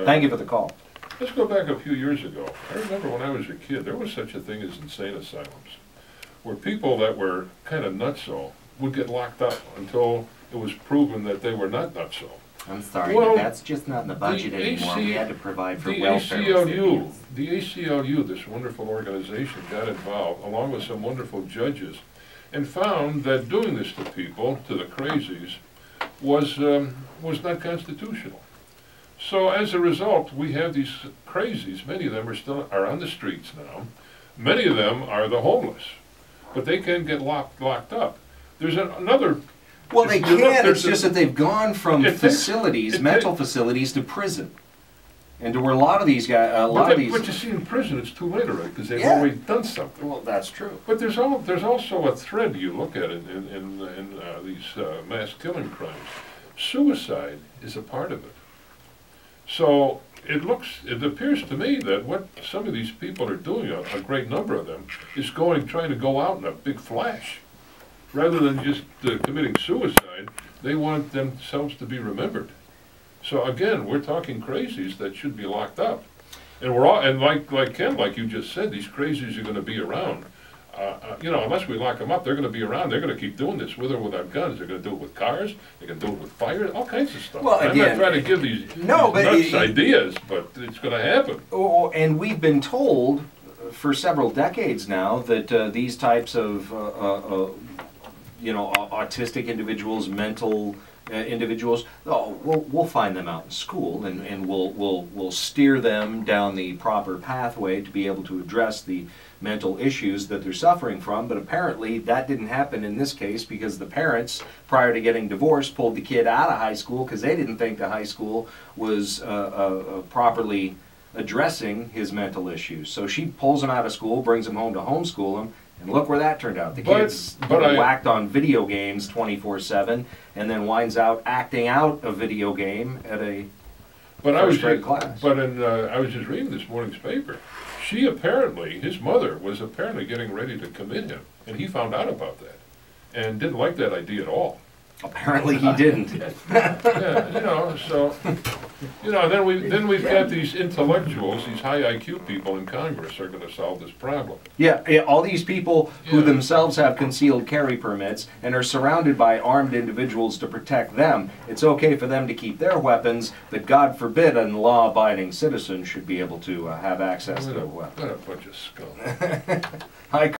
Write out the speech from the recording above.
Thank you for the call. Let's go back a few years ago. I remember when I was a kid, there was such a thing as insane asylums, where people that were kind of nutso would get locked up until it was proven that they were not nutso. I'm sorry, but that's just not in the budget anymore. We had to provide for welfare recipients. The ACLU, this wonderful organization, got involved, along with some wonderful judges, and found that doing this to people, to the crazies, was not constitutional. So as a result, we have these crazies. Many of them are on the streets now. Many of them are the homeless, but they can get locked up. There's another. Well, they can. It's just that they've gone from facilities, mental facilities, to prison, and to where a lot of these guys, But you see, in prison, it's too late already because they've already done something. Well, that's true. But there's also a thread you look at in these mass killing crimes. Suicide is a part of it. So it appears to me that what some of these people are doing, a great number of them, is trying to go out in a big flash. Rather than just committing suicide, they want themselves to be remembered. So again, we're talking crazies that should be locked up. And like Ken, like you just said, these crazies are going to be around. Unless we lock them up, they're going to be around. They're going to keep doing this with or without guns. They're going to do it with cars. They're going to do it with fire. All kinds of stuff. Well, again, I'm not trying to give these nuts ideas, but it's going to happen. And we've been told for several decades now that these types of autistic individuals, mental individuals, we'll find them out in school, and we'll steer them down the proper pathway to be able to address the mental issues that they're suffering from. But apparently that didn't happen in this case, because the parents, prior to getting divorced, pulled the kid out of high school because they didn't think the high school was properly addressing his mental issues. So she pulls him out of school, brings him home to homeschool him, and look where that turned out. The kid's whacked on video games 24/7, and then winds out acting out a video game at a first grade class. But I was just reading this morning's paper. His mother was apparently getting ready to commit him, and he found out about that, and didn't like that idea at all. Apparently he didn't. Then we've got these intellectuals, these high IQ people in Congress are going to solve this problem. Yeah, all these people who themselves have concealed carry permits and are surrounded by armed individuals to protect them. It's okay for them to keep their weapons, but God forbid a law-abiding citizen should be able to have access to a weapon. What a bunch of scum.